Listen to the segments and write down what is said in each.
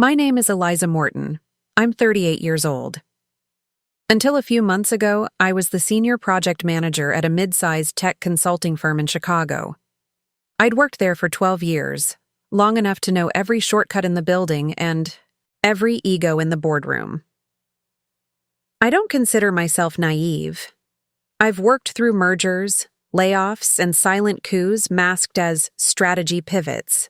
My name is Eliza Morton. I'm 38 years old. Until a few months ago, I was the senior project manager at a mid-sized tech consulting firm in Chicago. I'd worked there for 12 years, long enough to know every shortcut in the building and every ego in the boardroom. I don't consider myself naive. I've worked through mergers, layoffs, and silent coups masked as strategy pivots.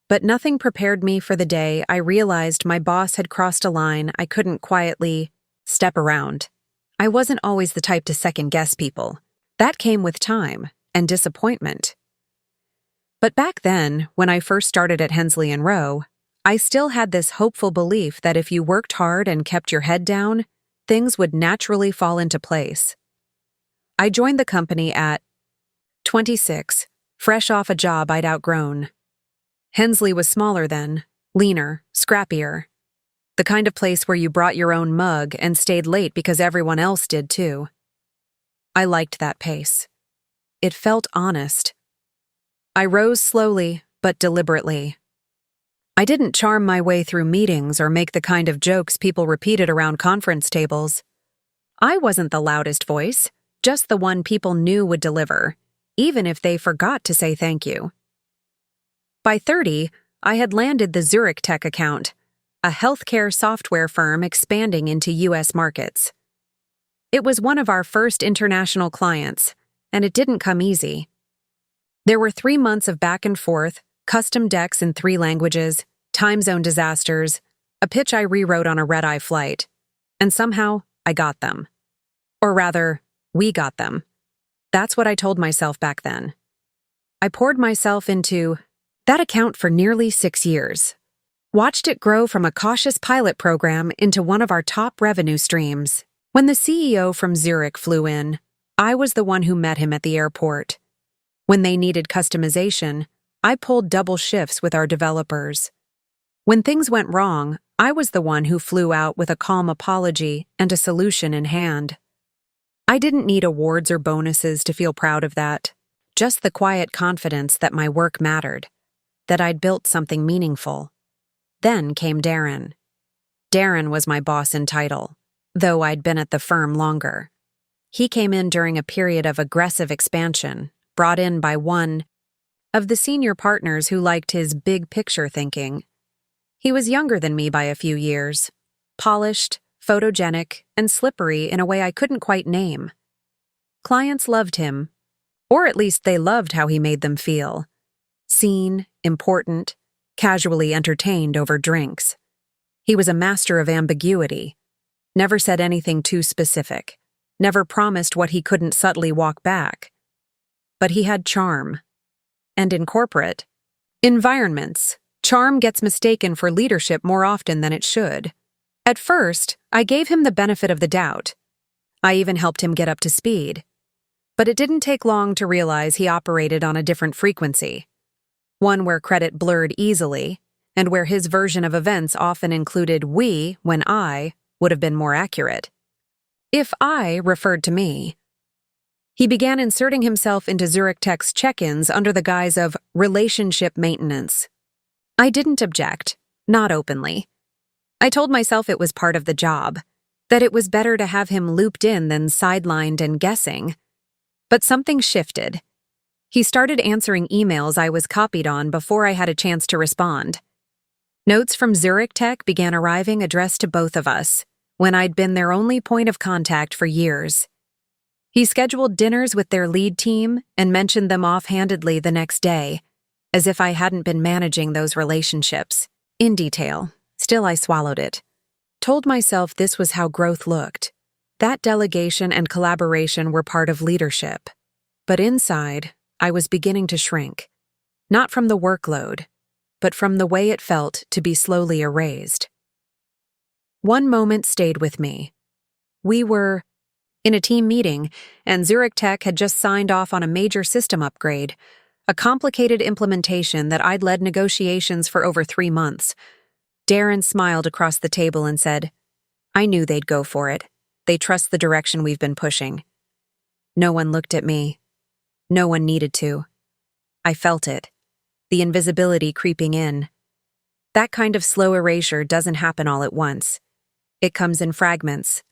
But nothing prepared me for the day I realized my boss had crossed a line I couldn't quietly step around. I wasn't always the type to second-guess people. That came with time and disappointment. But back then, when I first started at Hensley & Rowe, I still had this hopeful belief that if you worked hard and kept your head down, things would naturally fall into place. I joined the company at 26, fresh off a job I'd outgrown. Hensley was smaller then, leaner, scrappier. The kind of place where you brought your own mug and stayed late because everyone else did too. I liked that pace. It felt honest. I rose slowly, but deliberately. I didn't charm my way through meetings or make the kind of jokes people repeated around conference tables. I wasn't the loudest voice, just the one people knew would deliver, even if they forgot to say thank you. By 30, I had landed the Zurich Tech account, a healthcare software firm expanding into U.S. markets. It was one of our first international clients, and it didn't come easy. There were 3 months of back and forth, custom decks in 3 languages, time zone disasters, a pitch I rewrote on a red-eye flight, and somehow I got them. Or rather, we got them. That's what I told myself back then. I poured myself into that account for nearly 6 years. Watched it grow from a cautious pilot program into one of our top revenue streams. When the CEO from Zurich flew in, I was the one who met him at the airport. When they needed customization, I pulled double shifts with our developers. When things went wrong, I was the one who flew out with a calm apology and a solution in hand. I didn't need awards or bonuses to feel proud of that, just the quiet confidence that my work mattered, that I'd built something meaningful. Then came Darren. Darren was my boss in title, though I'd been at the firm longer. He came in during a period of aggressive expansion, brought in by one of the senior partners who liked his big-picture thinking. He was younger than me by a few years, polished, photogenic, and slippery in a way I couldn't quite name. Clients loved him, or at least they loved how he made them feel. Seen, important, casually entertained over drinks. He was a master of ambiguity, never said anything too specific, never promised what he couldn't subtly walk back. But he had charm. And in corporate environments, charm gets mistaken for leadership more often than it should. At first, I gave him the benefit of the doubt. I even helped him get up to speed. But it didn't take long to realize he operated on a different frequency. One where credit blurred easily, and where his version of events often included we when I would have been more accurate. If I referred to me. He began inserting himself into Zurich Tech's check-ins under the guise of relationship maintenance. I didn't object, not openly. I told myself it was part of the job, that it was better to have him looped in than sidelined and guessing. But something shifted. He started answering emails I was copied on before I had a chance to respond. Notes from Zurich Tech began arriving addressed to both of us, when I'd been their only point of contact for years. He scheduled dinners with their lead team and mentioned them offhandedly the next day, as if I hadn't been managing those relationships. In detail, still I swallowed it. Told myself this was how growth looked. That delegation and collaboration were part of leadership. But inside, I was beginning to shrink. Not from the workload, but from the way it felt to be slowly erased. One moment stayed with me. We were in a team meeting, and Zurich Tech had just signed off on a major system upgrade, a complicated implementation that I'd led negotiations for over 3 months. Darren smiled across the table and said, "I knew they'd go for it. They trust the direction we've been pushing." No one looked at me. No one needed to. I felt it, the invisibility creeping in. That kind of slow erasure doesn't happen all at once. It comes in fragments,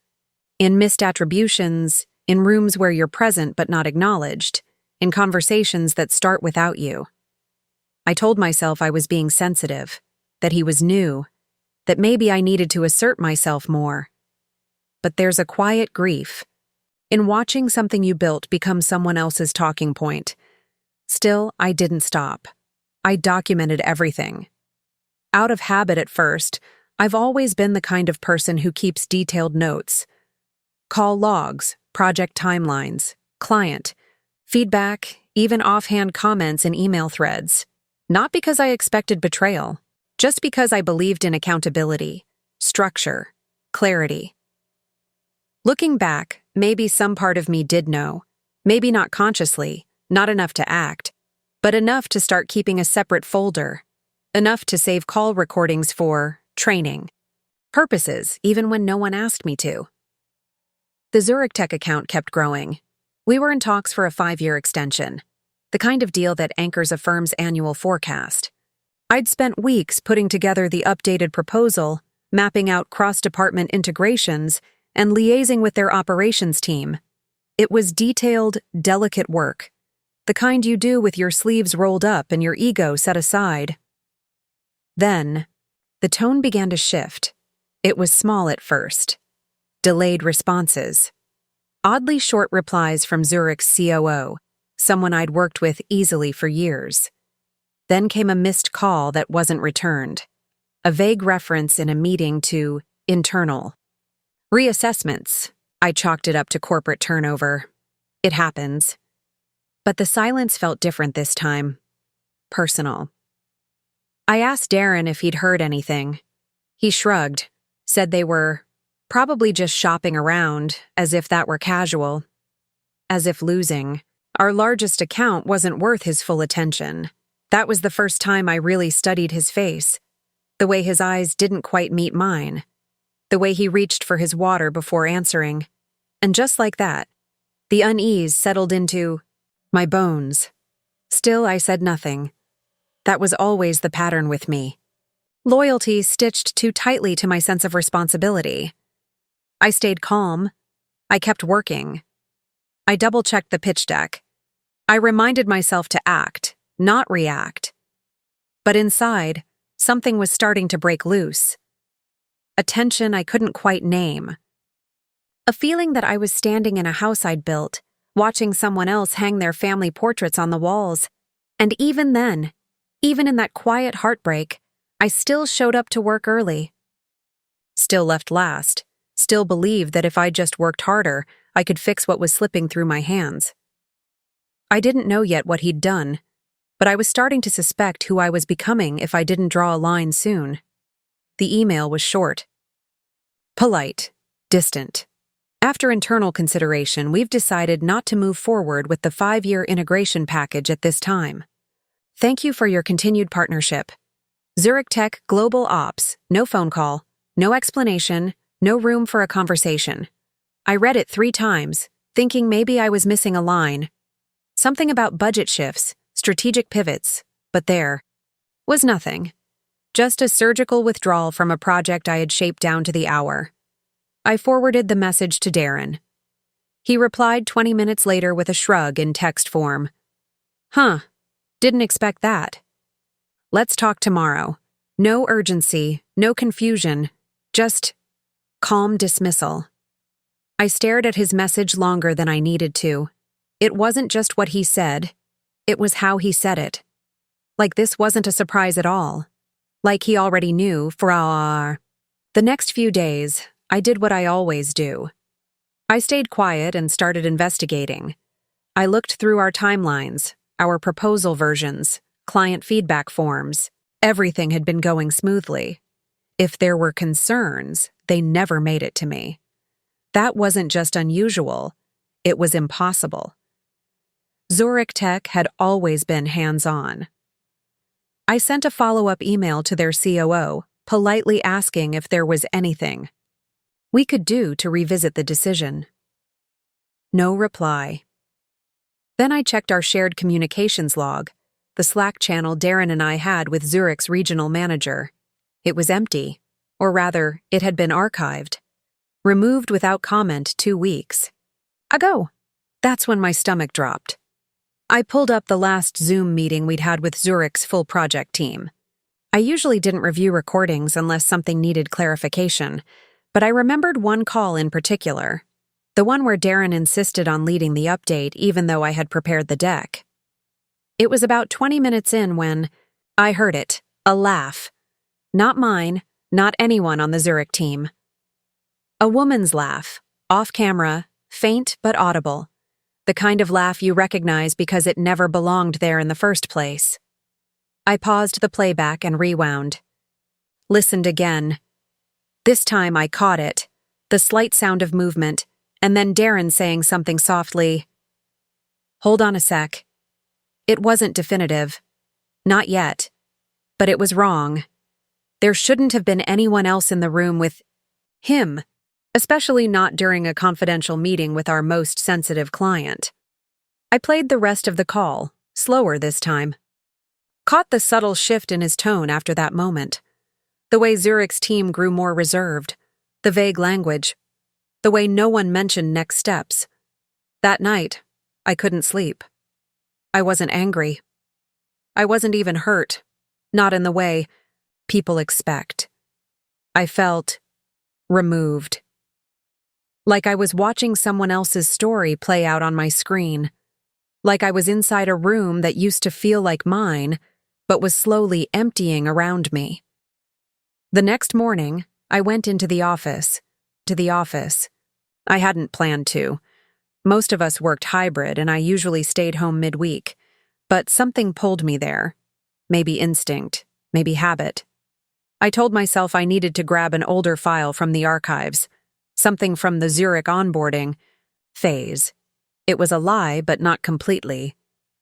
in missed attributions, in rooms where you're present but not acknowledged, in conversations that start without you. I told myself I was being sensitive, that he was new, that maybe I needed to assert myself more. But there's a quiet grief in watching something you built become someone else's talking point. Still, I didn't stop. I documented everything. Out of habit at first, I've always been the kind of person who keeps detailed notes. Call logs, project timelines, client, feedback, even offhand comments in email threads. Not because I expected betrayal, just because I believed in accountability, structure, clarity. Looking back, maybe some part of me did know, maybe not consciously, not enough to act, but enough to start keeping a separate folder, enough to save call recordings for training purposes, even when no one asked me to. The Zurich Tech account kept growing. We were in talks for a 5-year extension, the kind of deal that anchors a firm's annual forecast. I'd spent weeks putting together the updated proposal, mapping out cross-department integrations, and liaising with their operations team. It was detailed, delicate work, the kind you do with your sleeves rolled up and your ego set aside. Then, the tone began to shift. It was small at first. Delayed responses. Oddly short replies from Zurich's COO, someone I'd worked with easily for years. Then came a missed call that wasn't returned. A vague reference in a meeting to internal. Reassessments. I chalked it up to corporate turnover. It happens. But the silence felt different this time. Personal. I asked Darren if he'd heard anything. He shrugged, said they were probably just shopping around, as if that were casual. As if losing our largest account wasn't worth his full attention. That was the first time I really studied his face. The way his eyes didn't quite meet mine. The way he reached for his water before answering. And just like that, the unease settled into my bones. Still, I said nothing. That was always the pattern with me. Loyalty stitched too tightly to my sense of responsibility. I stayed calm. I kept working. I double-checked the pitch deck. I reminded myself to act, not react. But inside, something was starting to break loose. A tension I couldn't quite name. A feeling that I was standing in a house I'd built, watching someone else hang their family portraits on the walls. And even then, even in that quiet heartbreak, I still showed up to work early. Still left last. Still believed that if I just worked harder, I could fix what was slipping through my hands. I didn't know yet what he'd done, but I was starting to suspect who I was becoming if I didn't draw a line soon. The email was short. Polite. Distant. After internal consideration, we've decided not to move forward with the 5-year integration package at this time. Thank you for your continued partnership. Zurich Tech Global Ops. No phone call. No explanation. No room for a conversation. I read it 3 times, thinking maybe I was missing a line. Something about budget shifts, strategic pivots, but there was nothing. Just a surgical withdrawal from a project I had shaped down to the hour. I forwarded the message to Darren. He replied 20 minutes later with a shrug in text form. Huh, didn't expect that. Let's talk tomorrow. No urgency, no confusion, just calm dismissal. I stared at his message longer than I needed to. It wasn't just what he said, it was how he said it. Like this wasn't a surprise at all. Like he already knew, The next few days, I did what I always do. I stayed quiet and started investigating. I looked through our timelines, our proposal versions, client feedback forms. Everything had been going smoothly. If there were concerns, they never made it to me. That wasn't just unusual, it was impossible. Zurich Tech had always been hands-on. I sent a follow-up email to their COO, politely asking if there was anything we could do to revisit the decision. No reply. Then I checked our shared communications log, the Slack channel Darren and I had with Zurich's regional manager, It was empty, or rather, it had been archived. Removed without comment 2 weeks ago. That's when my stomach dropped. I pulled up the last Zoom meeting we'd had with Zurich's full project team. I usually didn't review recordings unless something needed clarification, but I remembered one call in particular, the one where Darren insisted on leading the update even though I had prepared the deck. It was about 20 minutes in when I heard it, a laugh. Not mine, not anyone on the Zurich team. A woman's laugh, off camera, faint but audible. The kind of laugh you recognize because it never belonged there in the first place. I paused the playback and rewound. Listened again. This time I caught it, the slight sound of movement, and then Darren saying something softly. Hold on a sec. It wasn't definitive. Not yet. But it was wrong. There shouldn't have been anyone else in the room with him, especially not during a confidential meeting with our most sensitive client. I played the rest of the call, slower this time. Caught the subtle shift in his tone after that moment. The way Zurich's team grew more reserved, the vague language, the way no one mentioned next steps. That night, I couldn't sleep. I wasn't angry. I wasn't even hurt, not in the way people expect. I felt removed. Like I was watching someone else's story play out on my screen. Like I was inside a room that used to feel like mine, but was slowly emptying around me. The next morning, I went into the office. I hadn't planned to. Most of us worked hybrid, and I usually stayed home midweek. But something pulled me there. Maybe instinct, maybe habit. I told myself I needed to grab an older file from the archives, something from the Zurich onboarding phase. It was a lie, but not completely.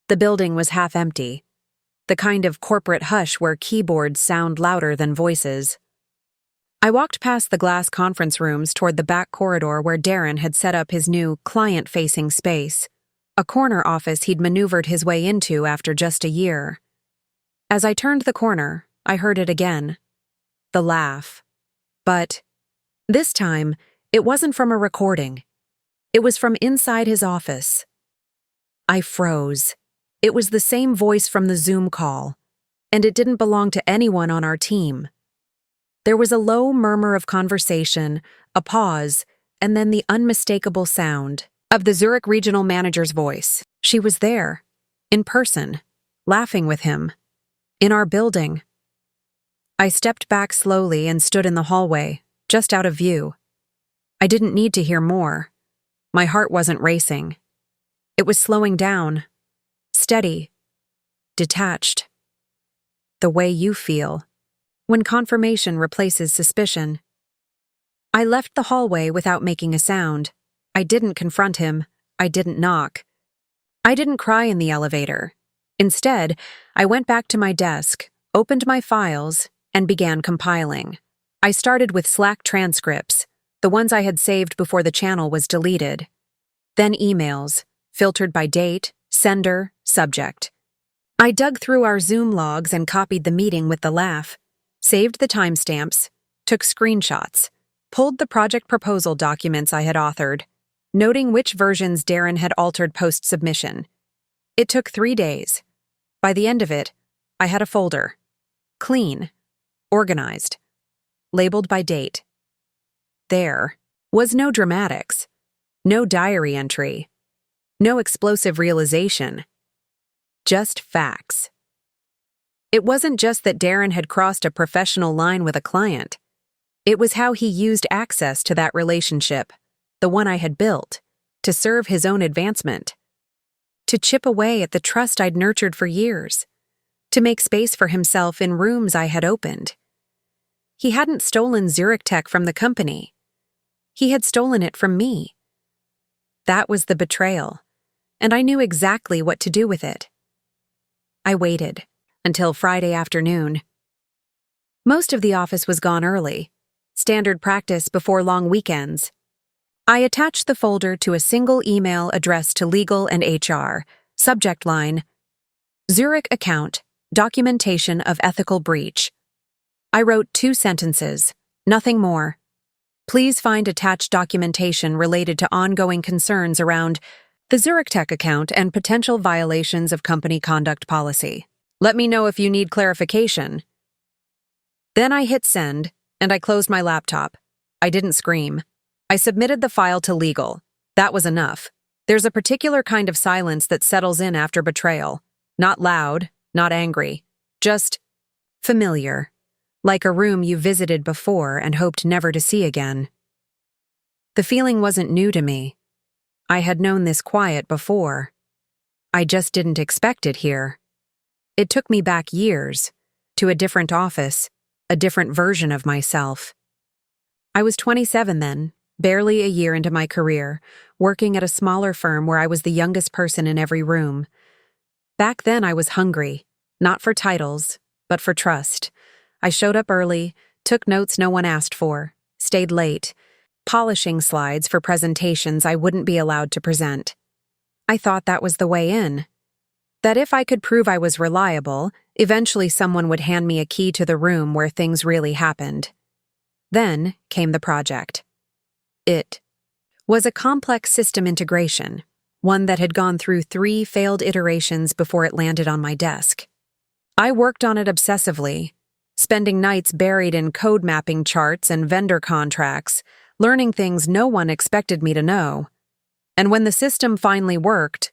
The building was half empty. The kind of corporate hush where keyboards sound louder than voices. I walked past the glass conference rooms toward the back corridor where Darren had set up his new client-facing space, a corner office he'd maneuvered his way into after just a year. As I turned the corner, I heard it again. The laugh. But this time, it wasn't from a recording. It was from inside his office. I froze. It was the same voice from the Zoom call, and it didn't belong to anyone on our team. There was a low murmur of conversation, a pause, and then the unmistakable sound of the Zurich regional manager's voice. She was there, in person, laughing with him, in our building. I stepped back slowly and stood in the hallway, just out of view. I didn't need to hear more. My heart wasn't racing. It was slowing down, steady, detached. The way you feel when confirmation replaces suspicion. I left the hallway without making a sound. I didn't confront him. I didn't knock. I didn't cry in the elevator. Instead, I went back to my desk, opened my files, and began compiling. I started with Slack transcripts, the ones I had saved before the channel was deleted. Then emails, filtered by date, sender, subject. I dug through our Zoom logs and copied the meeting with the laugh, saved the timestamps, took screenshots, pulled the project proposal documents I had authored, noting which versions Darren had altered post-submission. It took 3 days. By the end of it, I had a folder. Clean. Organized. Labeled by date. There was no dramatics, no diary entry, no explosive realization. Just facts. It wasn't just that Darren had crossed a professional line with a client. It was how he used access to that relationship, the one I had built, to serve his own advancement. To chip away at the trust I'd nurtured for years. To make space for himself in rooms I had opened. He hadn't stolen Zurich tech from the company. He had stolen it from me. That was the betrayal, and I knew exactly what to do with it. I waited until Friday afternoon. Most of the office was gone early, standard practice before long weekends. I attached the folder to a single email addressed to legal and HR, subject line, Zurich account, documentation of ethical breach. I wrote 2 sentences, nothing more. Please find attached documentation related to ongoing concerns around the Zurich Tech account and potential violations of company conduct policy. Let me know if you need clarification. Then I hit send, and I closed my laptop. I didn't scream. I submitted the file to legal. That was enough. There's a particular kind of silence that settles in after betrayal. Not loud, not angry. Just familiar. Like a room you visited before and hoped never to see again. The feeling wasn't new to me. I had known this quiet before. I just didn't expect it here. It took me back years, to a different office, a different version of myself. I was 27 then, barely a year into my career, working at a smaller firm where I was the youngest person in every room. Back then I was hungry, not for titles, but for trust. I showed up early, took notes no one asked for, stayed late, polishing slides for presentations I wouldn't be allowed to present. I thought that was the way in. That if I could prove I was reliable, eventually someone would hand me a key to the room where things really happened. Then came the project. It was a complex system integration, one that had gone through 3 failed iterations before it landed on my desk. I worked on it obsessively, spending nights buried in code mapping charts and vendor contracts, learning things no one expected me to know. And when the system finally worked,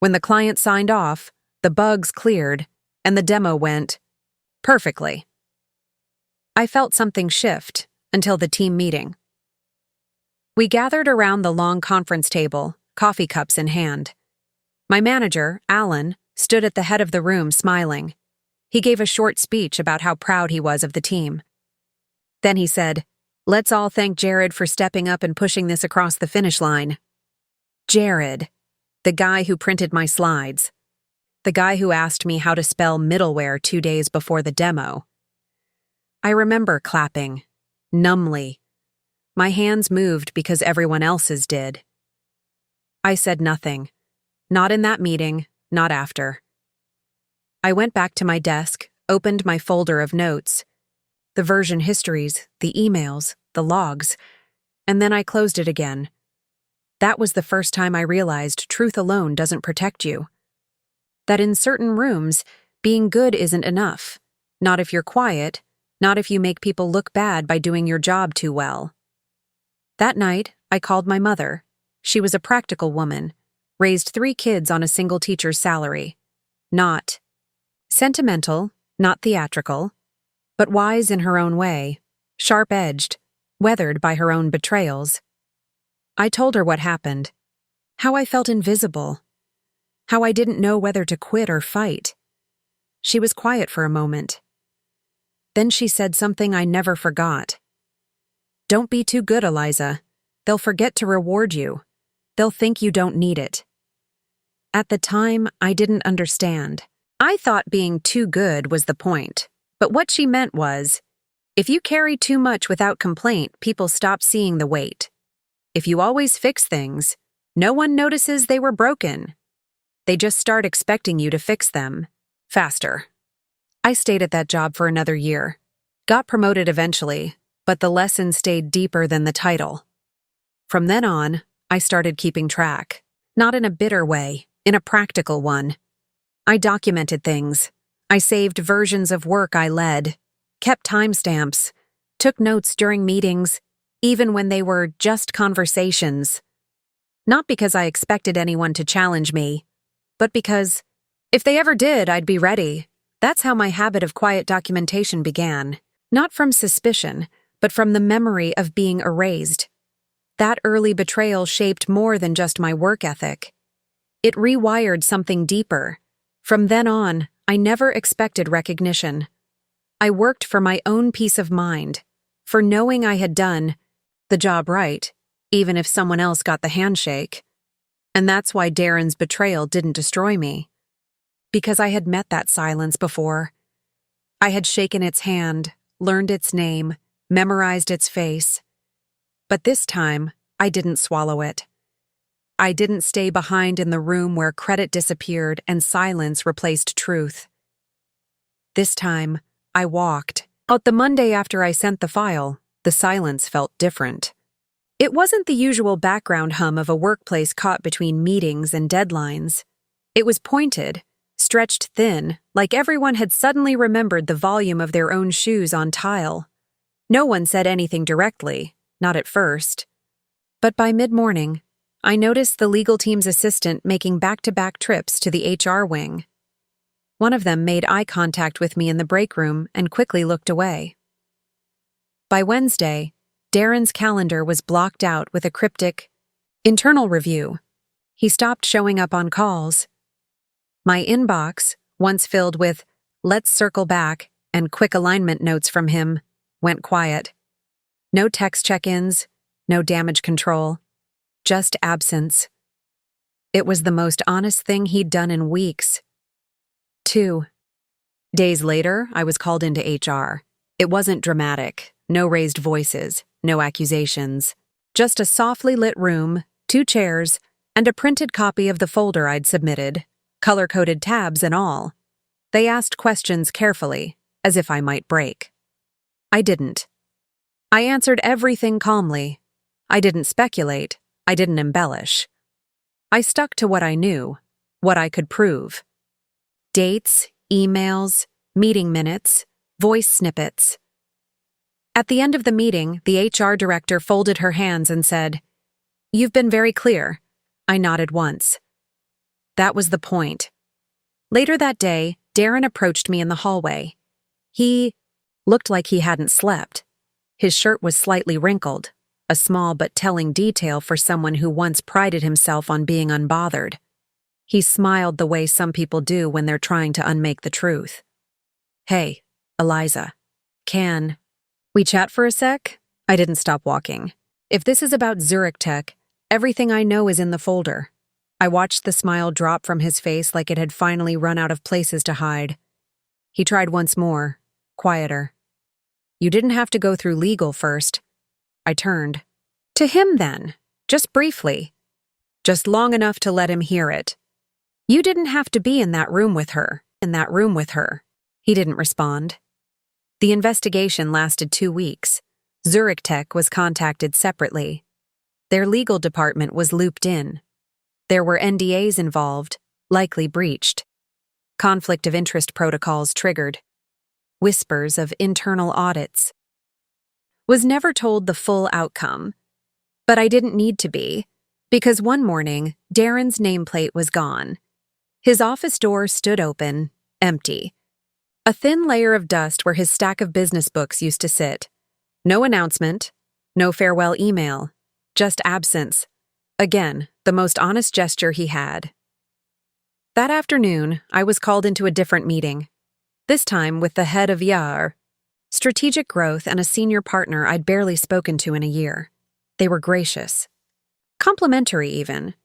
when the client signed off, the bugs cleared, and the demo went perfectly. I felt something shift until the team meeting. We gathered around the long conference table, coffee cups in hand. My manager, Alan, stood at the head of the room smiling. He gave a short speech about how proud he was of the team. Then he said, "Let's all thank Jared for stepping up and pushing this across the finish line." Jared, the guy who printed my slides. The guy who asked me how to spell middleware 2 days before the demo. I remember clapping, numbly. My hands moved because everyone else's did. I said nothing. Not in that meeting, not after. I went back to my desk, opened my folder of notes, the version histories, the emails, the logs, and then I closed it again. That was the first time I realized truth alone doesn't protect you. That in certain rooms, being good isn't enough. Not if you're quiet, not if you make people look bad by doing your job too well. That night, I called my mother. She was a practical woman, raised 3 kids on a single teacher's salary. Not sentimental, not theatrical, but wise in her own way, sharp-edged, weathered by her own betrayals. I told her what happened, how I felt invisible, how I didn't know whether to quit or fight. She was quiet for a moment. Then she said something I never forgot. "Don't be too good, Eliza. They'll forget to reward you. They'll think you don't need it." At the time, I didn't understand. I thought being too good was the point, but what she meant was, if you carry too much without complaint, people stop seeing the weight. If you always fix things, no one notices they were broken. They just start expecting you to fix them faster. I stayed at that job for another year, got promoted eventually, but the lesson stayed deeper than the title. From then on, I started keeping track, not in a bitter way, in a practical one. I documented things. I saved versions of work I led, kept timestamps, took notes during meetings, even when they were just conversations. Not because I expected anyone to challenge me, but because, if they ever did, I'd be ready. That's how my habit of quiet documentation began, not from suspicion, but from the memory of being erased. That early betrayal shaped more than just my work ethic. It rewired something deeper. From then on, I never expected recognition. I worked for my own peace of mind, for knowing I had done the job right, even if someone else got the handshake. And that's why Darren's betrayal didn't destroy me. Because I had met that silence before. I had shaken its hand, learned its name, memorized its face. But this time, I didn't swallow it. I didn't stay behind in the room where credit disappeared and silence replaced truth. This time, I walked. On the Monday after I sent the file, the silence felt different. It wasn't the usual background hum of a workplace caught between meetings and deadlines. It was pointed, stretched thin, like everyone had suddenly remembered the volume of their own shoes on tile. No one said anything directly, not at first. But by mid-morning, I noticed the legal team's assistant making back-to-back trips to the HR wing. One of them made eye contact with me in the break room and quickly looked away. By Wednesday, Darren's calendar was blocked out with a cryptic, "internal review." He stopped showing up on calls. My inbox, once filled with "let's circle back" and quick alignment notes from him, went quiet. No text check-ins, no damage control, just absence. It was the most honest thing he'd done in weeks. 2 days later, I was called into HR. It wasn't dramatic, no raised voices, no accusations. Just a softly lit room, 2 chairs, and a printed copy of the folder I'd submitted, color-coded tabs and all. They asked questions carefully, as if I might break. I didn't. I answered everything calmly. I didn't speculate. I didn't embellish. I stuck to what I knew, what I could prove. Dates, emails, meeting minutes, voice snippets. At the end of the meeting, the HR director folded her hands and said, "You've been very clear." I nodded once. That was the point. Later that day, Darren approached me in the hallway. He looked like he hadn't slept. His shirt was slightly wrinkled, a small but telling detail for someone who once prided himself on being unbothered. He smiled the way some people do when they're trying to unmake the truth. "Hey, Eliza, can we chat for a sec?" I didn't stop walking. If this is about Zurich Tech, everything I know is in the folder. I watched the smile drop from his face like it had finally run out of places to hide. He tried once more, quieter. "You didn't have to go through legal first." I turned. To him then, just briefly. Just long enough to let him hear it. "You didn't have to be in that room with her. He didn't respond. The investigation lasted 2 weeks. Zurich Tech was contacted separately. Their legal department was looped in. There were NDAs involved, likely breached. Conflict of interest protocols triggered. Whispers of internal audits. Was never told the full outcome. But I didn't need to be, because one morning, Darren's nameplate was gone. His office door stood open, empty. A thin layer of dust where his stack of business books used to sit. No announcement, no farewell email, just absence. Again, the most honest gesture he had. That afternoon, I was called into a different meeting. This time with the head of IR, strategic growth, and a senior partner I'd barely spoken to in a year. They were gracious. Complimentary even.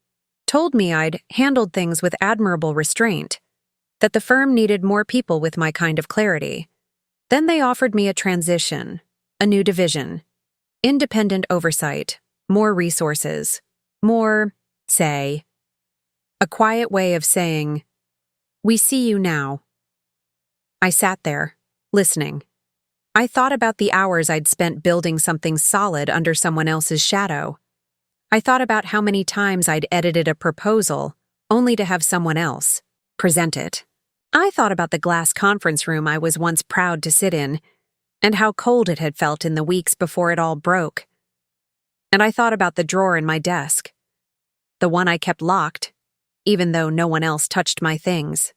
Told me I'd handled things with admirable restraint, that the firm needed more people with my kind of clarity. Then they offered me a transition, a new division, independent oversight, more resources, more, say, a quiet way of saying, "We see you now." I sat there, listening. I thought about the hours I'd spent building something solid under someone else's shadow. I thought about how many times I'd edited a proposal, only to have someone else present it. I thought about the glass conference room I was once proud to sit in, and how cold it had felt in the weeks before it all broke. And I thought about the drawer in my desk, the one I kept locked, even though no one else touched my things.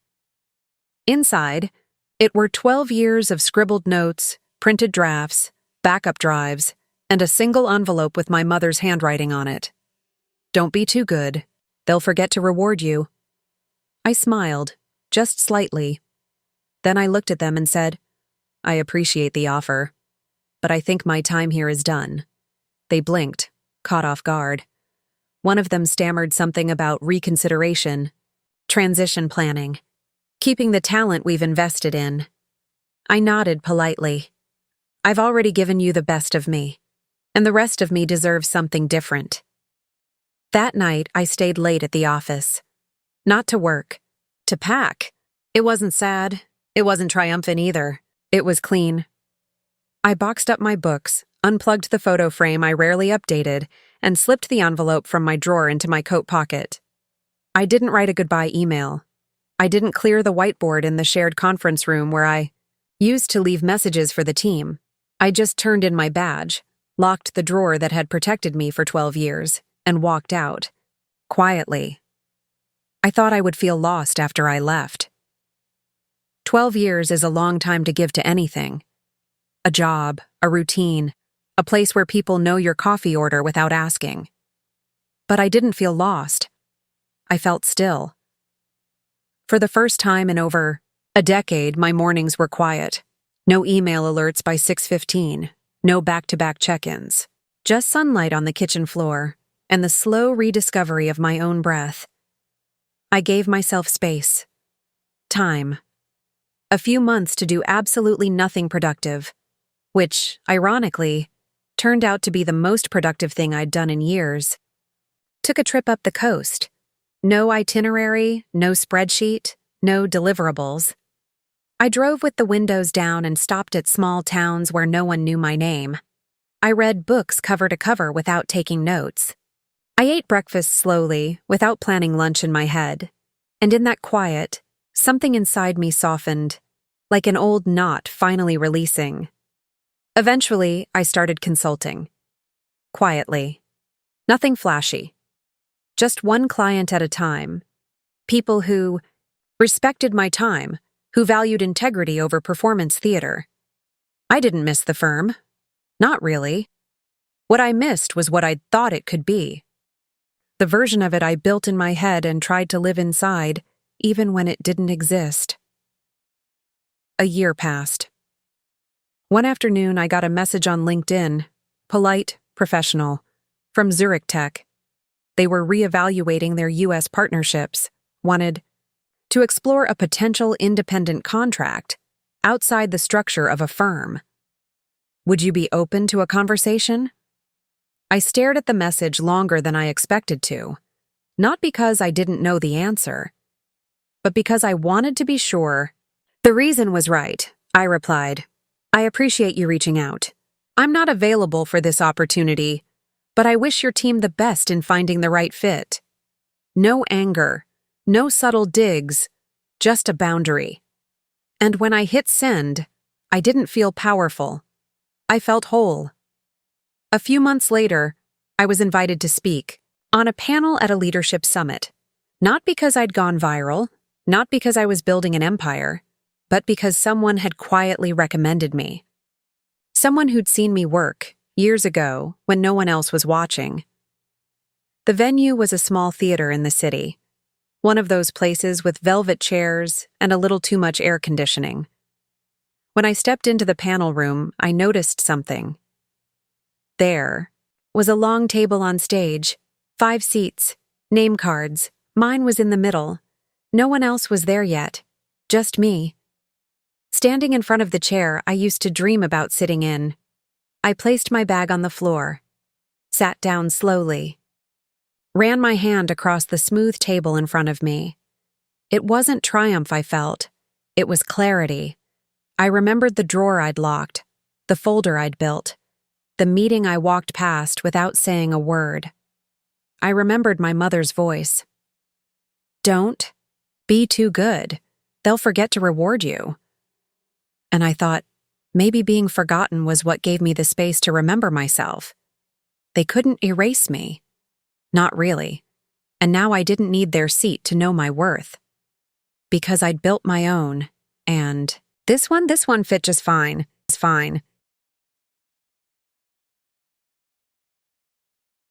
Inside, it were 12 years of scribbled notes, printed drafts, backup drives, and a single envelope with my mother's handwriting on it. "Don't be too good. They'll forget to reward you." I smiled, just slightly. Then I looked at them and said, "I appreciate the offer, but I think my time here is done." They blinked, caught off guard. One of them stammered something about reconsideration, transition planning, keeping the talent we've invested in. I nodded politely. "I've already given you the best of me, and the rest of me deserves something different." That night, I stayed late at the office. Not to work, to pack. It wasn't sad. It wasn't triumphant either. It was clean. I boxed up my books, unplugged the photo frame I rarely updated, and slipped the envelope from my drawer into my coat pocket. I didn't write a goodbye email. I didn't clear the whiteboard in the shared conference room where I used to leave messages for the team. I just turned in my badge, locked the drawer that had protected me for 12 years, and walked out. Quietly. I thought I would feel lost after I left. 12 years is a long time to give to anything. A job, a routine, a place where people know your coffee order without asking. But I didn't feel lost. I felt still. For the first time in over a decade, my mornings were quiet. No email alerts by 6:15, no back-to-back check-ins. Just sunlight on the kitchen floor and the slow rediscovery of my own breath. I gave myself space. Time. A few months to do absolutely nothing productive, which, ironically, turned out to be the most productive thing I'd done in years. Took a trip up the coast. No itinerary, no spreadsheet, no deliverables. I drove with the windows down and stopped at small towns where no one knew my name. I read books cover to cover without taking notes. I ate breakfast slowly, without planning lunch in my head. And in that quiet, something inside me softened, like an old knot finally releasing. Eventually, I started consulting. Quietly. Nothing flashy. Just one client at a time. People who respected my time, who valued integrity over performance theater. I didn't miss the firm. Not really. What I missed was what I'd thought it could be. The version of it I built in my head and tried to live inside, even when it didn't exist. A year passed. One afternoon, I got a message on LinkedIn, polite, professional, from Zurich Tech. They were reevaluating their U.S. partnerships, wanted to explore a potential independent contract outside the structure of a firm. Would you be open to a conversation? I stared at the message longer than I expected to, not because I didn't know the answer, but because I wanted to be sure. The reason was right, I replied. I appreciate you reaching out. I'm not available for this opportunity, but I wish your team the best in finding the right fit. No anger, no subtle digs, just a boundary. And when I hit send, I didn't feel powerful. I felt whole. A few months later, I was invited to speak on a panel at a leadership summit. Not because I'd gone viral, not because I was building an empire, but because someone had quietly recommended me. Someone who'd seen me work years ago when no one else was watching. The venue was a small theater in the city, one of those places with velvet chairs and a little too much air conditioning. When I stepped into the panel room, I noticed something. There was a long table on stage, 5 seats, name cards. Mine was in the middle. No one else was there yet, just me. Standing in front of the chair I used to dream about sitting in, I placed my bag on the floor, sat down slowly, ran my hand across the smooth table in front of me. It wasn't triumph I felt, it was clarity. I remembered the drawer I'd locked, the folder I'd built, the meeting I walked past without saying a word. I remembered my mother's voice. Don't be too good. They'll forget to reward you. And I thought, maybe being forgotten was what gave me the space to remember myself. They couldn't erase me. Not really. And now I didn't need their seat to know my worth. Because I'd built my own, and this one fit just fine. It's fine.